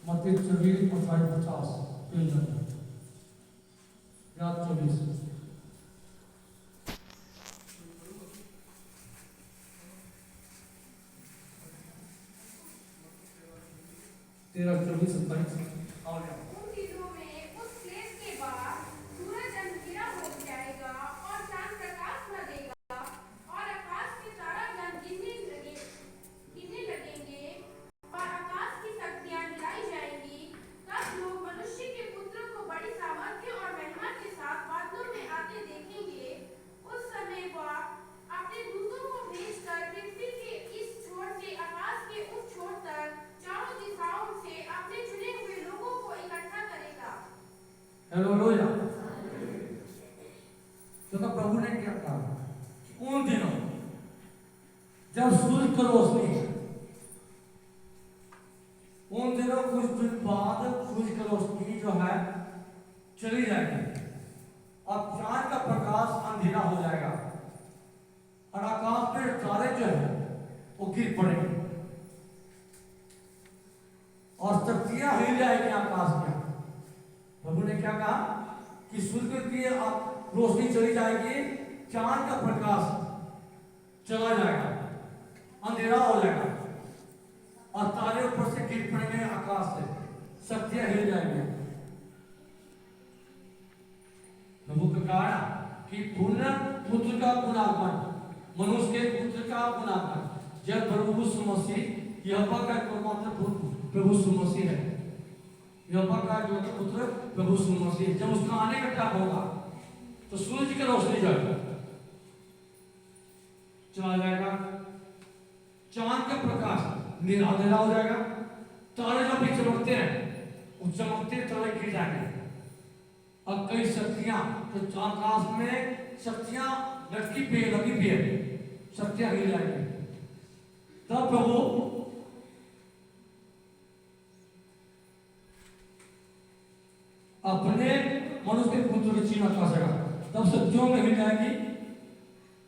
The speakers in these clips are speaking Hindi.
मत्ती 24:50 पेज नंबर 24 13, 24, 27 और उन दिनों में उस क्लेश के बाद सूरज अंधेरा हो जाएगा और चांद प्रकाश न देगा और आकाश के तारागण गिरने लगेंगे और आकाश की शक्तियां हिलाई जाएंगी। तब लोग मनुष्य के पुत्र को बड़ी सामर्थ्य और महिमा के साथ बादलों में आते देखेंगे। उस समय वह अपने दूतों को भेजकर पृथ्वी के इस छोर से आकाश के उस छोर तक चारों दिशाओं से अपने चुने हुए लोगों को इकट्ठा करेगा। हालेलुया। तो प्रभु ने क्या कहा उन दिनों जब सूर्य की रोशनी, उन दिनों कुछ दिन बाद सूर्य की रोशनी जो है चली जाएगी और चांद का प्रकाश अंधेरा हो जाएगा और आकाश में तारे जो है वो गिर पड़ेंगे और शक्तियां हिल जाएगी आकाश में। प्रभु ने क्या कहा कि सूर्य की रोशनी चली जाएगी, चांद का प्रकाश चला जाएगा, अंधेरा हो जाएगा और तारे ऊपर से गिर पड़ेंगे आकाश से, शक्तियां हिल जाएंगी। प्रभु का कहा कि पुण्य पुत्र का पुनर्गमन, मनुष्य के पुत्र का पुनर्गमन, जब प्रभु यीशु मसीह यहोवा का एकमात्र पुत्र प्रभु यीशु मसीह है, यहोवा का जो पुत्र प्रभु यीशु मसीह, जब उसका आने का टाइम होगा तो सूरज की रोशनी जाएगा, चला जाएगा, चांद का प्रकाश अंधेरा हो जाएगा, तारे जब भी चमकते हैं उस चमकते तारे गिर जाएंगे और कई शक्तियां तो आकाश में शक्तियां लगी भी है, शक्तियां गिर जाएंगी। तब प्रभु अपने मनुष्य के पुत्र का चिन्ह आकाशेगा, तब शक्तियों में हिल जाएगी,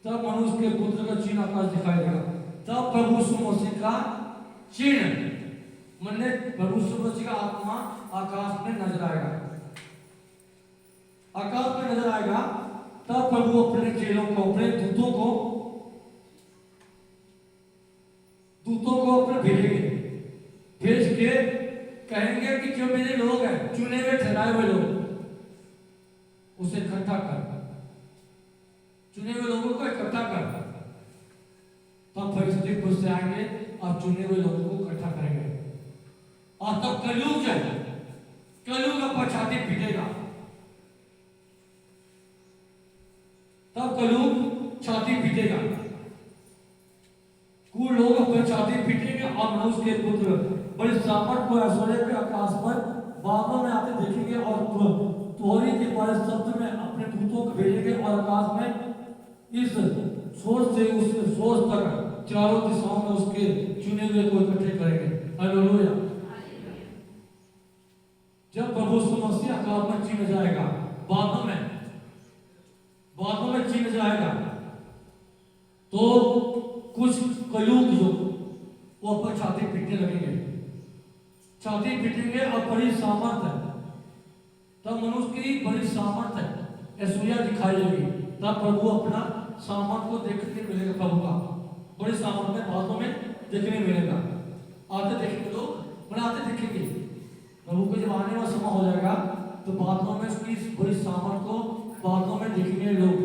तब मनुष्य के पुत्र का चिन्ह आकाश दिखाई देगा। तब प्रभु यीशु मसीह का चिन्ह मन्ने प्रभु यीशु मसीह का आत्मा आकाश में नजर आएगा, आकाश में नजर आएगा। तब प्रभु अपने चेलों को, अपने दूतों को अपने भेजेंगे, भेज के कहेंगे कि जो मेरे लोग हैं, चुने हुए ठहराए हुए लोग, उसे इकट्ठा कर, चुने हुए लोगों को इकट्ठा कर। तब फरिश्ते खुद से आएंगे और चुने हुए लोगों को इकट्ठा करेंगे और तब कलयुग जाएगा, कलयुग का छाती पीटेगा, तब कलयुग छाती पीटेगा, कुल लोग अपने छाती पीटेंगे और मनुष्य के पुत्र बड़ी सामर्थ को ऐश्वर्य के आकाश पर बादलों में आते देखेंगे और तोहरी के बड़े शब्द में अपने दूतों को भेजेंगे और आकाश में इस सोर्स से उस सोर्स तक चारों दिशाओं में उसके चुने हुए को इकट्ठे करेंगे। हालेलुया। जब प्रभु यीशु मसीह आकाश में चिन्ह जाएगा, बादलों में चिन्ह जाएगा, तो कुछ कलयुग जो वो अपन छाती पीटने लगेंगे, छाती पीटेंगे और बड़ी सामर्थ है, तब मनुष्य की बड़ी सामर्थ है, ऐश्वर्या दिखाई देगी। तब प्रभु अपना सामर्थ को देखने मिलेगा, प्रभु का बड़ी सामर्थ में बातों में देखने मिलेगा। आते देखेंगे लोग, बनाते देखेंगे प्रभु को। जब आने वाला समय हो जाएगा तो बातों में उसकी बड़ी सामर्थ को बातों में देखेंगे लोग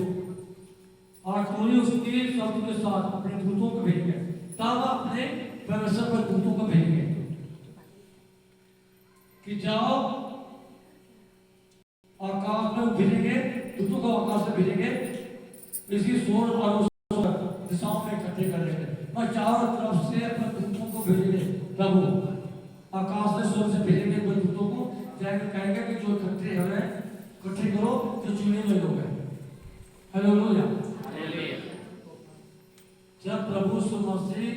और पूरी उसकी शब्द के साथ अपने दूतों को भेजेंगे, तब अपने परमेश्वर पर दूतों को भेजेंगे कि जाओ आकाश में भेजेंगे, दूतों को आकाश में भेजेंगे, इसी सोर और दिशाओं में इकट्ठे कर लेंगे और चारों तरफ से अपने दूतों को भेजेंगे। प्रभु आकाश में सोर से भेजेंगे अपने दूतों को, जाएंगे कहेंगे कि जो इकट्ठे हो रहे इकट्ठे करो जो चुने हुए लोग हैं। हालेलुया। जब प्रभु यीशु मसीह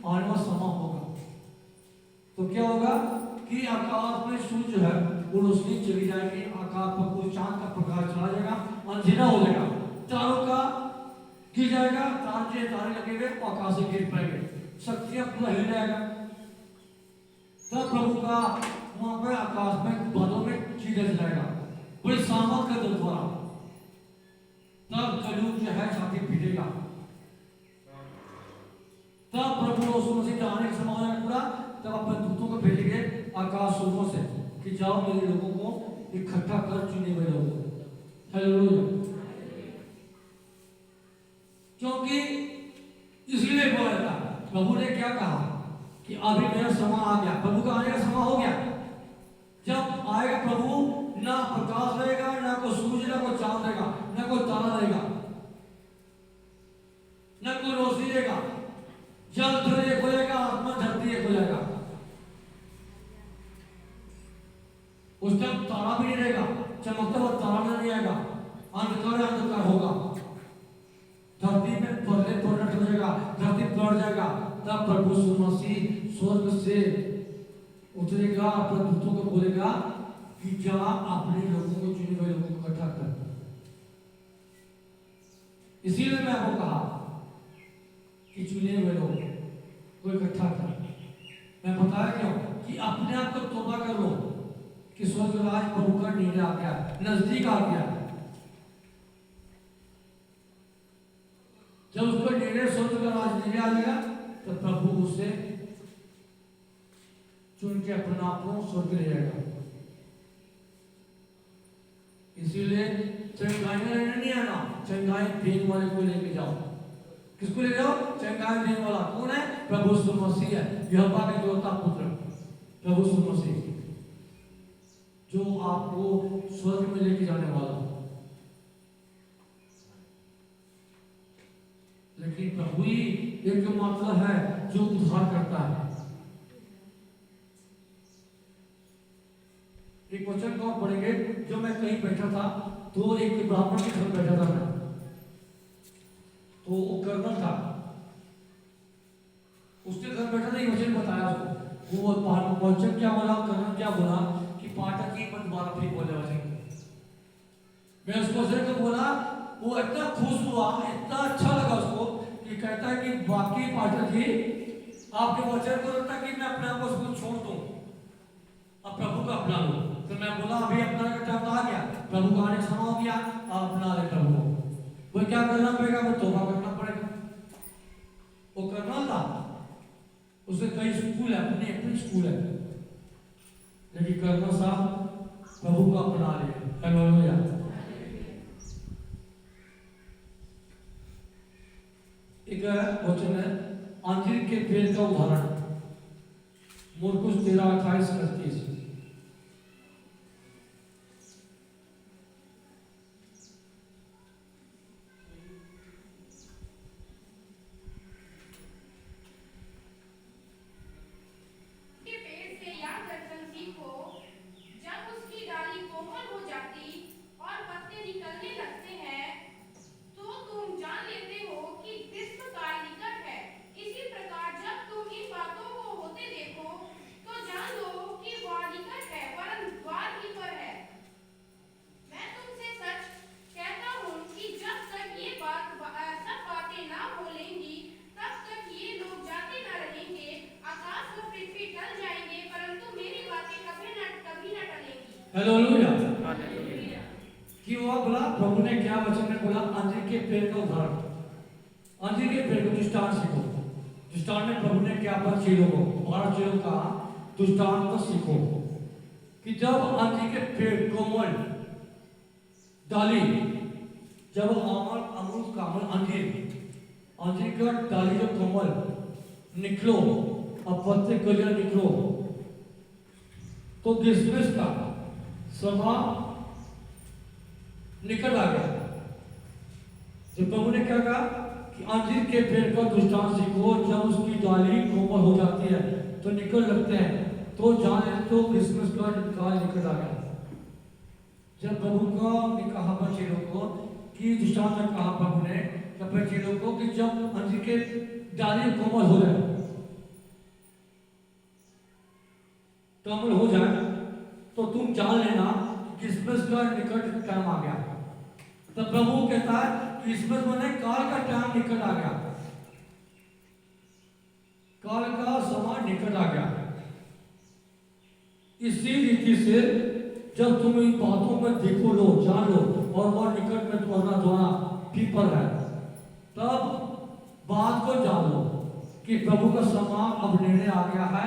आने वाला समय होगा तो क्या होगा कि आकाश में सूर्य है वो रोशनी चली जाएगी, आकाश पर कोई चांद का प्रकाश चला जाएगा, अंधेरा हो जाएगा, चारों का गिर जाएगा, तारे लगेंगे, आकाश से गिर पड़ेंगे, शक्तियां पूरा हिल जाएगा। तब प्रभु का वहां पे आकाश में बादलों में चीड़े चलाएगा, बड़ी सामत का द्वारा, तब कलयुग जो है छाती पीटेगा, तब प्रभु यीशु मसीह का आने का समय हो जाएगा पूरा, तब अपने दूतों को भेजेंगे आकाश सुरभों से कि जाओ मेरे लोगों को इकट्ठा कर, चुने हुए लोगों को। हालेलुया। क्योंकि इसलिए बोला था, प्रभु ने क्या कहा कि अभी मेरा समय आ गया, प्रभु का आने का समय हो गया। जब आएगा प्रभु, ना प्रकाश रहेगा, ना कोई सूरज, ना कोई चांद रहेगा, ना कोई तारा रहेगा, ना कोई रोशनी रहेगा, जल थोड़ी एक हो जाएगा, आसमान धरती एक हो जाएगा। उस टाइम तारा भी नहीं रहेगा, चमकता हुआ तारा नहीं आएगा, अंधकार अंधकार होगा, धरती में पर्दे पलट हो जाएगा, धरती पलट जाएगा। तब प्रभु यीशु मसीह स्वर्ग से उतरेगा, अपने दूतों को बोलेगा कि जा अपने लोगों को, चुने हुए लोगों को इकट्ठा कर। इसीलिए मैं आपको कहा कि चुने हुए लोग को इकट्ठा कर। मैं बताया क्यों कि अपने आप को तौबा कर लो कि स्वर्ग राज प्रभु का नेड़े आ गया, नजदीक आ गया। जब उसको नेड़े स्वर्ग का राज नेड़े आ जाएगा, तो प्रभु उसे चुन के अपना आप को स्वर्ग ले जाएगा। इसीलिए चंगाई में नहीं आना, चंगाई देने वाले को लेके जाओ। किसको ले जाओ? चंगाई देने वाला कौन है? प्रभु यीशु मसीह है, यहोवा के इकलौता पुत्र प्रभु यीशु मसीह, जो आपको स्वर्ग में लेके जाने वाला। लेकिन प्रभु ही एक मात्र है जो उद्धार करता है। एक वचन को पढ़ेंगे, जो मैं कहीं बैठा था, तो एक ब्राह्मण के घर बैठा था मैं, तो वो कर्नल था, उसके घर बैठा था, एक वचन बताया उसको। वो वचन क्या बोला, कर्नल क्या बोला कि पाठक ही मत दोबारा फिर बोले वचन। मैं उसको वचन को बोला, वो इतना खुश हुआ, इतना अच्छा लगा उसको कि कहता है कि बाकी पाठक ही आपके वचन को लगता कि मैं अपने आप को उसको छोड़ दूं, अब प्रभु को अपना लूं। तो मैं बोला अभी अपना का टाइम आ गया, प्रभु का आने का समय हो गया, आप अपना ले प्रभु को। वो क्या करना पड़ेगा? वो तौबा करना पड़ेगा। वो कर्नल था, उसके कई स्कूल है, अपने अपने स्कूल है, लेकिन कर्नल साहब प्रभु को अपना लिए। हालेलुया। एक वचन है अंजीर के पेड़ का उदाहरण, मरकुस 13:28-29। हालेलुया। कि वो बोला, प्रभु ने क्या वचन में बोला? अंजीर के पेड़ का उदाहरण, अंजीर के पेड़ को दृष्टांत सीखो। दृष्टांत में प्रभु ने क्या पर चीजों को, 12 चीजों का दृष्टांत को सीखो कि जब अंजीर के पेड़ कोमल डाली, जब अमरूद का अंजीर का डाली जो कोमल निकलो और पत्ते कलियां निकलो, तो ग्रीष्म का समय निकल आ गया। जब प्रभु ने क्या कहा कि अंजीर के पेड़ का दृष्टांत सीखो, जब उसकी डाली कोमल हो जाती है तो निकल लगते हैं, तो जाने तो क्रिसमस का काल निकल आ गया। जब प्रभु का ने कहा बच्चों को कि दृष्टांत में कहा प्रभु ने अपने चेलों को कि जब अंजीर के डाली कोमल हो जाए, कोमल हो जाए, तो तुम जान लेना क्रिसमस का निकट टाइम आ गया। तो प्रभु कहता है क्रिसमस माने काल का टाइम निकट आ गया, काल का समय निकट आ गया। इसी रीति से जब तुम इन बातों में देखो लो, जान लो, और निकट में तुम्हारा द्वारा पीपल है, तब बात को जान लो कि प्रभु का समान अब निर्णय आ गया है।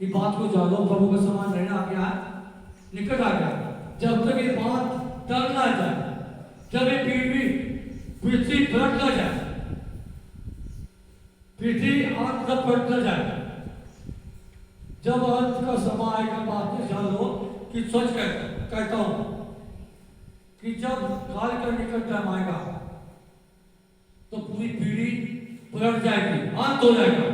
ये बात को जान लो, प्रभु का समान निर्णय आ गया है, निकट आ गया। जब तक ये बात टल ना जाए, जब ये पृथ्वी पलट ना जाए, पृथ्वी अंत तक पलट ना जाए, जब अंत का समय आएगा, बात को जान लो कि सच कहता हूं कि जब काल का निकट टाइम आएगा तो पूरी पीढ़ी पलट जाएगी, अंत हो जाएगा।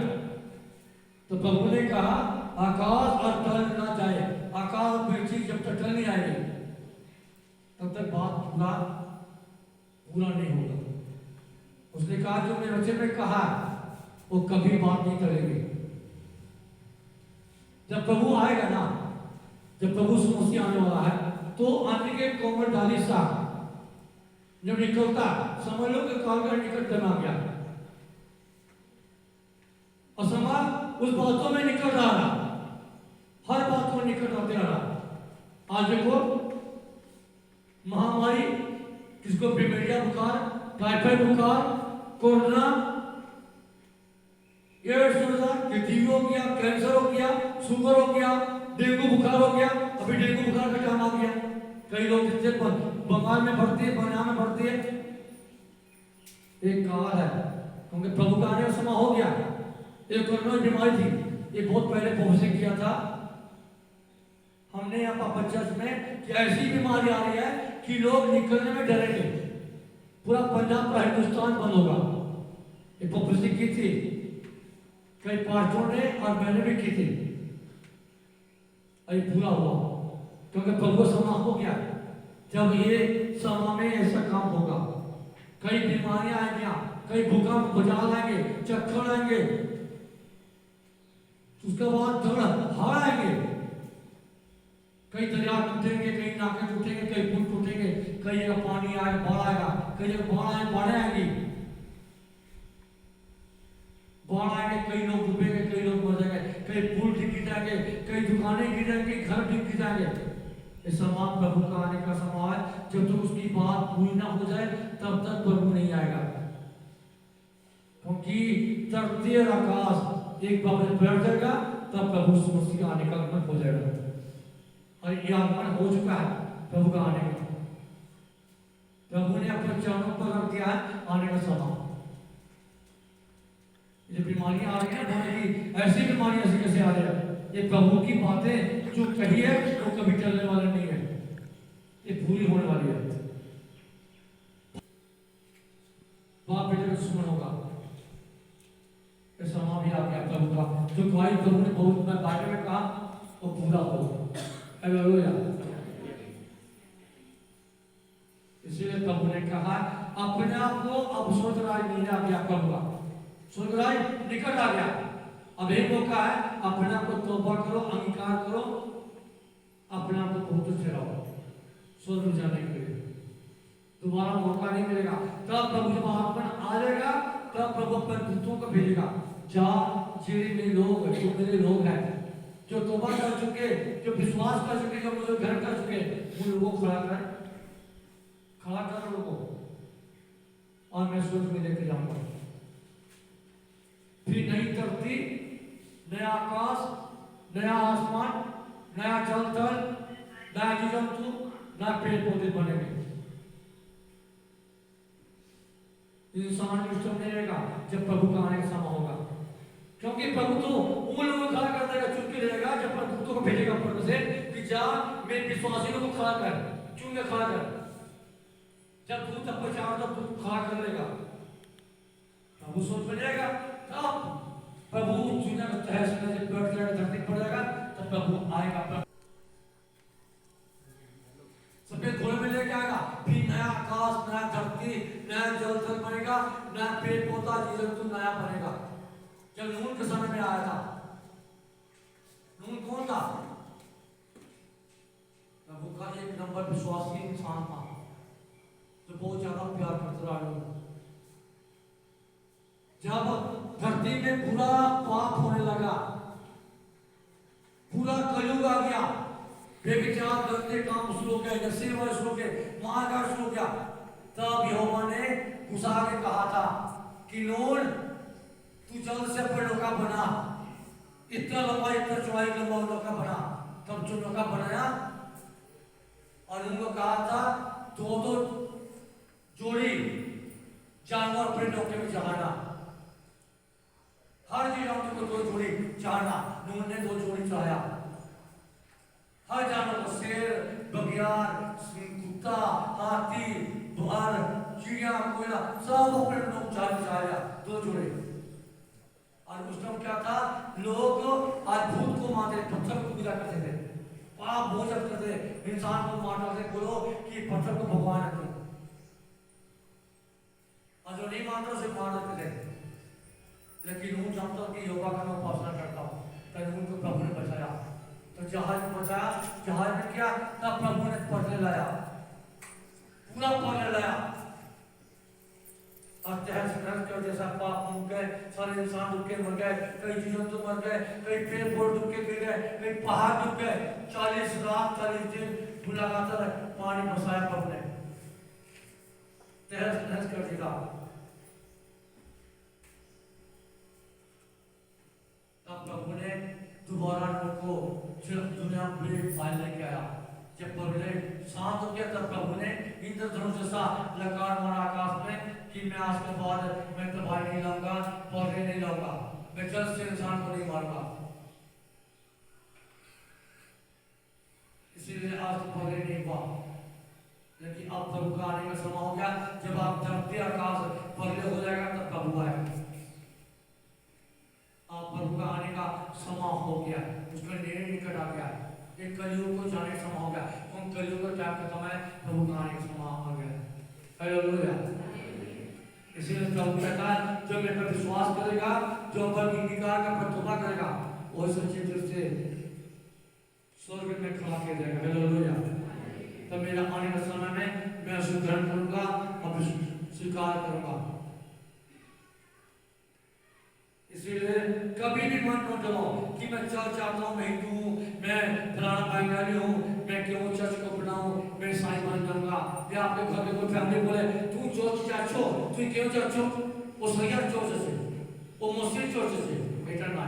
तो प्रभु ने कहा आकाश और टल ना जाए, आकाश और पृथ्वी जब तक टल नहीं आएगी तब तक बात पूरा नहीं होगा। उसने कहा जो मेरे बच्चे में कहा वो कभी बात नहीं करेंगे। जब प्रभु आएगा ना, जब प्रभु मसीह आने वाला है, तो आने के कोमल डाली सा जब निकलता, समझ लो कि काल का निकट बना गया और समाज उस बातों में निकल रहा, हर बात को निकट आते रहा। आज देखो महामारी, किसको बीमारियां, बुखार, टाइफाइड बुखार, कोरोना, एड्स हो गया, टीबी हो गया, कैंसर हो गया, शुगर हो गया, डेंगू बुखार हो गया। अभी डेंगू बुखार का टाइम आ गया, कई लोग जिससे बंगाल में भर्ती है, पंजाब में भर्ती है। एक काल है क्योंकि प्रभु का आने का समय हो गया। एक कोरोना बीमारी थी, ये बहुत पहले प्रोफेसर किया था हमने यहाँ पर चर्च में कि ऐसी बीमारी आ रही है कि लोग निकलने में डरेंगे, पूरा पंजाब का हिंदुस्तान बंद होगा। ये प्रोफेसर की थी कई पास्टरों ने और मैंने भी की थी, अभी पूरा हुआ क्योंकि प्रभु समय हो गया। जब ये समय में ऐसा काम होगा, कई बीमारियां आएंगी, कई भूकंप भुचाल आएंगे, चक्कर आएंगे, उसके बाद हाड़ आएंगे, कई दरिया टूटेंगे, कई नाके टूटेंगे, कई पुल टूटेंगे, कई जगह पानी आएगा, बाढ़ आएगा, कई जगह बाढ़ आएंगी, बाढ़ आएंगे, कई लोग डूबेंगे, कई लोग मर जाएंगे, कई पुल गिर जाएंगे, कई दुकानें गिर जाएंगी, घर गिर जाएंगे। इस समय प्रभु का आने का समय है। जब तक उसकी बात पूरी ना हो जाए तब तक प्रभु नहीं आएगा, क्योंकि धरती और आकाश एक बार में बैठ जाएगा तब प्रभु मसीह का आने का आगमन हो जाएगा। और ये आगमन हो चुका है प्रभु का आने का। प्रभु ने अपने चरणों पर रख दिया है आने का समय। ये बीमारियां आ रही है, ऐसी बीमारियां ऐसी कैसे आ रही है? ये प्रभु की बातें जो कही है वो कभी चलने वाला नहीं है, ये पूरी होने वाली है। बाप बेटे का दुश्मन होगा, समय भी आ गया प्रभु का, जो गवाही प्रभु ने बहुत में बाइबल में कहा वो पूरा होगा। हालेलुया। इसीलिए प्रभु ने कहा अपने आप को, अब स्वर्ग राज नहीं आ गया, प्रभु का स्वर्ग राज निकट आ गया। अब एक मौका है, अपने आप को तौबा करो, अंगीकार करो, अपने आप को पवित्र ठहराओ स्वर्ग जाने के लिए। दोबारा मौका नहीं मिलेगा। तब प्रभु जब आगमन आ जाएगा तब प्रभु अपने दूतों को भेजेगा, जा जिन्हें मेरे लोग, जो मेरे लोग हैं, जो तौबा कर चुके, जो विश्वास कर चुके, जो मुझे ग्रहण कर चुके, उन लोगों को खड़ा कर लोगों को, और मैं स्वर्ग में लेकर जाऊंगा। फिर नई धरती, नया आकाश, नया आसमान, नया जल थल, नया जीव जंतु, नया पेड़ पौधे बनेंगे। इंसान विश्व नहीं रहेगा जब प्रभु का आने का समय होगा, क्योंकि प्रभु तो उन लोगों को खड़ा कर देगा, चुन के रहेगा, जब दूतों को भेजेगा प्रभु से कि जा मेरे विश्वासियों को खड़ा कर, चुन के खड़ा कर। जब दूत तब पहुंचाओ तब दूत खड़ा कर लेगा, प्रभु सोच बनेगा, तब प्रभु चुना का तहस में जब बैठ जाएगा, धरती पड़ जाएगा, तब प्रभु आएगा, सफेद घोड़े में लेके आएगा। फिर नया आकाश, नया धरती, नया जल थल बनेगा, नया पेड़ पौधा, जीव जंतु नया बनेगा। जब नून के समय में आया था, नून कौन था? प्रभु का एक नंबर विश्वासी इंसान था, जो बहुत ज्यादा प्यार करता रहा लोग। जब धरती में पूरा पाप होने लगा, पूरा कलयुग आ गया, बेविचार गंदे काम शुरू हो गए, सेवा शुरू हो गए, मारकाट शुरू हो गया। तब यहोवा ने मूसा के कहा था कि नून तू जल्द से अपने नौका बना, इतना लंबा इतना चौड़ाई लंबा नौका बना। तब जो नौका बनाया और उनको कहा था दो दो जोड़ी जानवर अपने नौके में चढ़ाना, हर जीव को दो जोड़ी चढ़ाना। नून ने 2 जोड़ी चढ़ाया, हर जानवर को, शेर, बघियार, कुत्ता, हाथी, बाघ, चिड़िया, कोयला, सब अपने लोग चढ़ाया 2 जोड़े। और उस टाइम क्या था, लोग अद्भुत को मानते, पत्थर को पूजा करते थे, पाप भोजन करते थे, इंसान को मानते थे, बोलो कि पत्थर को भगवान है, और जो नहीं मानते उसे मार देते थे। लेकिन वो जानता कि यहोवा का मैं उपासना करता हूँ, तब उनको प्रभु ने बचाया। तो जहाज में बचाया, जहाज में किया, तब प्रभु ने पकड़ लाया, पूरा पकड़ लाया। और तहस नहस कर जैसा पाप मुक गए, सारे इंसान डूब के मर गए, कई जीव जंतु मर गए, कई पेड़ पौधे डूब के गिर गए, कई पहाड़ डूब गए। 40 रात 40 दिन लगातार पानी बरसाया प्रभु ने, तहस नहस कर दिया। तब प्रभु ने दोबारा उनको दुनिया में पाल लेके आया। जब पहले शांत हो गया तब प्रभु ने इंद्रधनुष जैसा लकार मारा आकाश में कि मैं आज के बाद मैं तबाही नहीं लाऊंगा, पौधे नहीं लाऊंगा, मैं जल से इंसान को नहीं मारूंगा। इसीलिए आज पौधे नहीं हुआ। लेकिन अब प्रभु का आने का समय हो गया। जब आप धरती आकाश पगले हो जाएगा तब प्रभु आएगा। अब प्रभु का आने का समय हो गया, उसका निर्णय निकट आ गया, एक कलयुग को जाने का समय हो गया। उन कलयुग का टाइम खत्म है, प्रभु का आने का समय आ गया। हालेलुया। इसीलिए प्रभु कहता है जो मेरे पर विश्वास करेगा, जो पर अंगीकार का प्रतिभा करेगा, वो सच्चे दिल से स्वर्ग में खड़ा किया जाएगा। हालेलुया। तब मेरा आने का समय में मैं उसे ग्रहण करूंगा और स्वीकार करूंगा। इसीलिए कभी भी मन न डरो कि मैं चर्च आता हूँ, मैं हिंदू हूँ, मैं फलाना बंगाली हूँ, मैं क्यों चर्च को बनाऊँ, मैं ईसाई बन जाऊंगा। या आपके घर में कोई फैमिली बोले तू चर्च जाचो, तू क्यों जाचो, वो सही चर्च से, वो मुस्लिम चर्च से, बेटा ना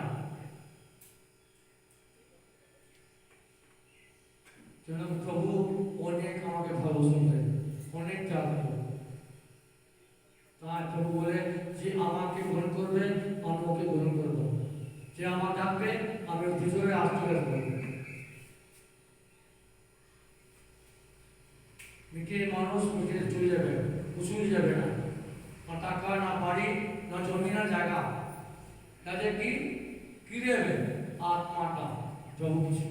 जन्म प्रभु अनेक আমাকে ভালোবাসেন, অনেক ত্যাগ করেন। তাই প্রভু বলে যে আমাকে গ্রহণ করবে আমি ওকে গ্রহণ করব, যে আমাকে ডাকবে আমি ওর ভিতরে আসতে রাখবো। মিকে মানুষ মিকে চলে যাবে, কুসুম যাবে না, না টাকা না বাড়ি না জমি না জায়গা, তাদের কি দেবে আত্মাটা প্রভু কিছু।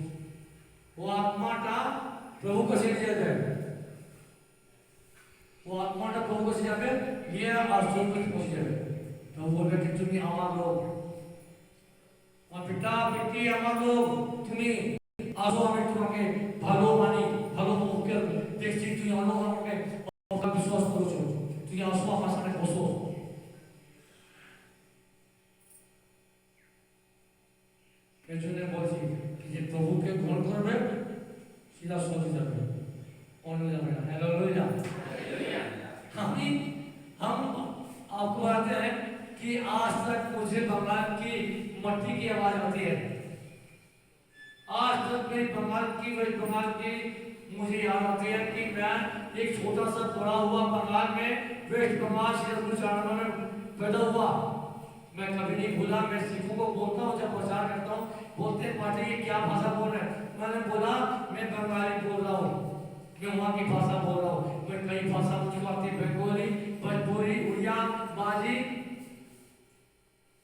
वो आत्माटा प्रभु को से दिया जाए, वो आत्माटा प्रभु को से जाए ये और स्वर्ग में पहुंच जाए। तो वो बोले कि तुम्हें हमारे लोग और पिता बेटी हमारे लोग तुम्हें आसो हमें तुम्हारे भालो मानी भालो मुख्य देखती तुम्हें आनो हमें और विश्वास करो छो तुम्हें आसो हमारे सामने बसो। कैसे बोलती कि प्रभु के गुण करबे सीधा सोच जाबे ऑन हो जाबे। हालेलुया। हम आपको बताते हैं कि आज तक मुझे बंगाल की मट्टी की आवाज आती है, आज तक मेरी बंगाल की मुझे याद आती है कि मैं एक छोटा सा पड़ा हुआ बंगाल में वेस्ट बंगाल से में पैदा हुआ। मैं कभी नहीं भूला, मैं सिखों को बोलता हूँ जब प्रचार करता हूँ, बोलते हैं पाटी ये क्या भाषा बोल रहे हैं, मैंने बोला मैं बंगाली बोल रहा हूँ, मैं वहाँ की भाषा बोल रहा हूँ। मैं कई भाषा मुझे आती है, बंगाली, भोजपुरी, उड़िया, माझी,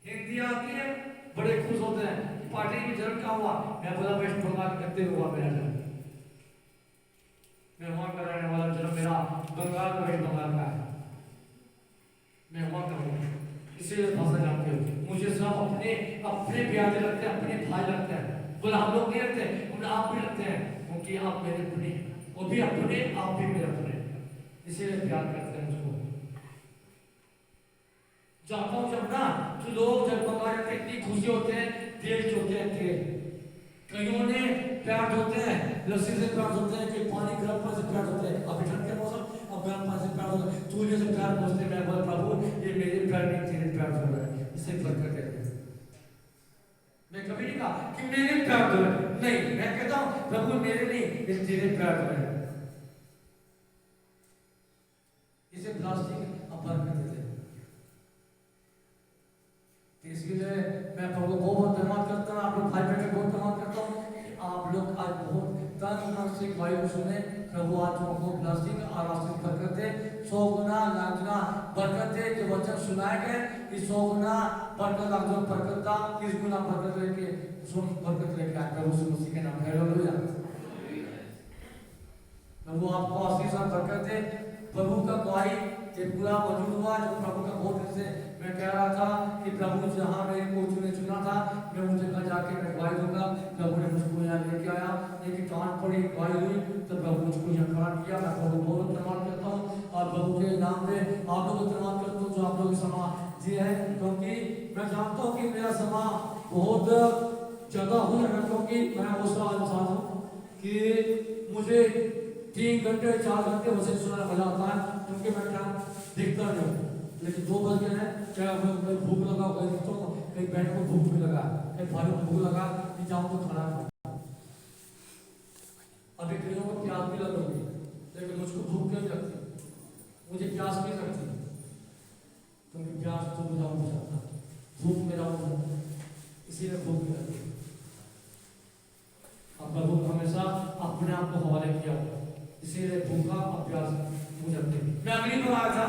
हिंदी आती है। बड़े खुश होते हैं पार्टी में जन्म का हुआ। मैं बोला वेस्ट बंगाल करते हुआ मेरा जन्म, मैं वहाँ का रहने वाला जन्म मेरा बंगाल का वेस्ट बंगाल का है, मैं वहाँ का हूँ, इसीलिए भाषा जानते हो। मुझे सब अपने प्यारे लगते हैं, अपने भाई लगते हैं। बोला हम लोग नहीं लगते, हम आप भी लगते हैं, क्योंकि आप मेरे अपने, वो भी अपने, आप भी मेरे अपने, इसीलिए प्यार करते हैं मुझको। जाता हूँ जब ना तो लोग जब बंगा जाते इतनी खुशी होते हैं, दिल होते हैं, कईयों ने प्यार होते हैं, लस्सी से प्यार होते हैं, कि पानी गर्म पानी से प्यार होते हैं। अभी ठंड के मौसम, अब गर्म पानी से प्यार होता है। सूर्य से प्यार पूछते, मैं बोला प्रभु ये मेरे प्यार नहीं तेरे प्यार हो रहा है, इससे फर्क करते हैं। मैं कभी नहीं कहा कि मेरे प्यार हो रहा है, नहीं, मैं कहता हूँ प्रभु मेरे नहीं, ये तेरे प्यार हो रहा है। इसे प्लास्टिक अपहरण करते थे। इसके लिए मैं प्रभु को बहुत धन्यवाद करता हूँ, आप लोग भाई बहन को बहुत धन्यवाद करता हूँ कि आप लोग आज बहुत तन मन से वायु सुने। प्रभु आज तुमको प्लास्टिक और आशीष बरकत दे, 100 गुना लाख गुना बरकत दे। जो वचन सुनाए गए इस 100 गुना बरकत, लाख गुना बरकत था, 30 गुना बरकत लेके सुन बरकत लेके आए प्रभु यीशु मसीह के नाम में। हालेलुया। प्रभु आपको आशीष और बरकत दे। प्रभु का गवाही ये पूरा मौजूद हुआ जो प्रभु का बहुत दिन से मैं कह रहा था कि प्रभु जहाँ मेरे को चुना था, मैं उस जगह जाके मैं गवाही दूंगा। प्रभु ने मुझको यहाँ लेके आया, एक कान पर एक गवाही हुई तो प्रभु मुझको यहाँ खड़ा किया। मैं प्रभु बहुत धन्यवाद करता हूँ और प्रभु के नाम पे आप लोग को धन्यवाद करता हूँ जो आप लोग समा जी है, क्योंकि मैं जानता हूँ कि मेरा समा बहुत ज़्यादा हो जाएगा, क्योंकि मैं वो सा इंसान हूँ कि मुझे 3 घंटे 4 घंटे वचन सुनाना मजा आता है, क्योंकि मैं क्या देखता नहीं हूँ। लेकिन 2 बज गए हैं, क्या मैं भूख लगा होगा, तो एक बहन को भूख भी लगा, एक भाई को भूख लगा कि जाऊँ तो खाना खाऊं। अभी कईयों को प्यास भी लग रही है, लेकिन मुझको भूख क्यों लगती, मुझे प्यास नहीं लगती, क्योंकि प्यास तो बुझाना चाहता, भूख मेरा हो, इसीलिए भूख नहीं लगती।